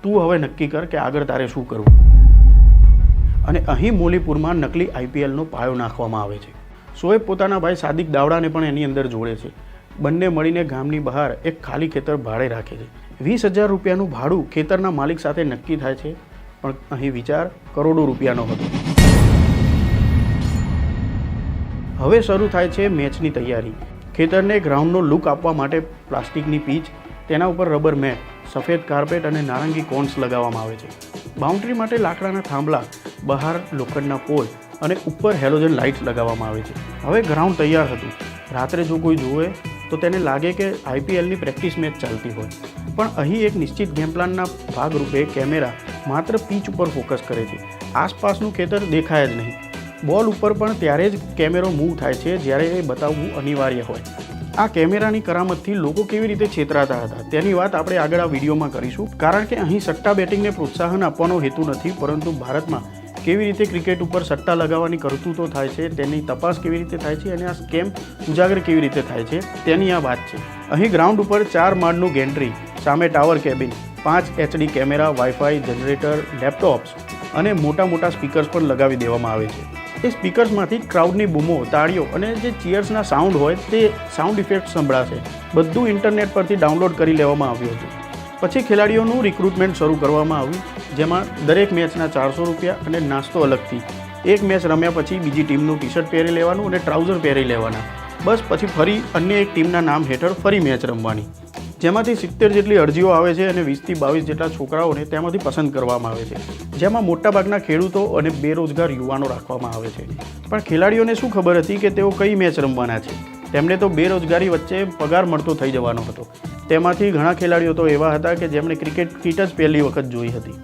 તું હવે નક્કી કર કે આગળ તારે શું કરવું. અને અહીં મોલીપુરમાં નકલી IPLનો પાયો નાખવામાં આવે છે. શોએબ પોતાના ભાઈ સાદિક દાવડાને પણ એની અંદર જોડે છે. બંને મળીને ગામની બહાર એક ખાલી ખેતર ભાડે રાખે છે. 20,000 રૂપિયાનું ભાડું ખેતરના માલિક સાથે નક્કી થાય છે, પણ અહીં વિચાર કરોડો રૂપિયાનો હતો. હવે શરૂ થાય છે મેચની તૈયારી. ખેતરને ગ્રાઉન્ડનો લુક આપવા માટે પ્લાસ્ટિકની પીચ, તેના ઉપર રબર મેટ, સફેદ કાર્પેટ અને નારંગી કોન્સ લગાવવામાં આવે છે. બાઉન્ડ્રી માટે લાકડાના થાંભલા, બહાર લોખંડના પોલ અને ઉપર હેલોજન લાઇટ્સ લગાવવામાં આવે છે. હવે ગ્રાઉન્ડ તૈયાર હતું. રાત્રે જો કોઈ જુએ તો તેને લાગે કે IPLની પ્રેક્ટિસ મેચ ચાલતી હોય. પણ અહીં એક નિશ્ચિત ગેમ પ્લાનના ભાગરૂપે કેમેરા માત્ર પીચ ઉપર ફોકસ કરે છે. આસપાસનું ખેતર દેખાય જ નહીં. બોલ ઉપર પણ ત્યારે જ કેમેરો મૂવ થાય છે જ્યારે એ બતાવવું અનિવાર્ય હોય. આ કેમેરાની કરામતથી લોકો કેવી રીતે છેતરાતા હતા તેની વાત આપણે આગળ આ વિડીયોમાં કરીશું. કારણ કે અહીં સટ્ટા બેટિંગને પ્રોત્સાહન આપવાનો હેતુ નથી, પરંતુ ભારતમાં કેવી રીતે ક્રિકેટ ઉપર સટ્ટા લગાવવાની કરતૂતો થાય છે તેની તપાસ કેવી રીતે થાય છે અને આ સ્કેમ ઉજાગર કેવી રીતે થાય છે તેની આ વાત છે. અહીં ગ્રાઉન્ડ ઉપર 4 માળનું ગેન્ટ્રી, સામે tower cabin, 5 HD camera, wifi, generator, laptops અને મોટા મોટા સ્પીકર્સ પણ લગાવી દેવામાં આવે છે. એ સ્પીકર્સમાંથી ક્રાઉડની બૂમો, તાળીઓ અને જે ચીયર્સના સાઉન્ડ હોય તે સાઉન્ડ ઇફેક્ટ સંભળાશે. બધું ઇન્ટરનેટ પરથી ડાઉનલોડ કરી લેવામાં આવ્યું હતું. પછી ખેલાડીઓનું રિક્રુટમેન્ટ શરૂ કરવામાં આવ્યું, જેમાં દરેક મેચના 400 રૂપિયા અને નાસ્તો અલગથી. એક મેચ રમ્યા પછી બીજી ટીમનું ટી-શર્ટ પહેરી લેવાનું અને ટ્રાઉઝર પહેરી લેવાના. બસ પછી ફરી અન્ય એક ટીમના નામ હેઠળ ફરી મેચ રમવાની. જેમાંથી 70 જેટલી અરજીઓ આવે છે અને 20થી 22 જેટલા છોકરાઓને તેમાંથી પસંદ કરવામાં આવે છે, જેમાં મોટાભાગના ખેડૂતો અને બેરોજગાર યુવાનો રાખવામાં આવે છે. પણ ખેલાડીઓને શું ખબર હતી કે તેઓ કઈ મેચ રમવાના છે? તેમને તો બેરોજગારી વચ્ચે પગાર મળતો થઈ જવાનો હતો. તેમાંથી ઘણા ખેલાડીઓ તો એવા હતા કે જેમણે ક્રિકેટ કીટ જ પહેલી વખત જોઈ હતી.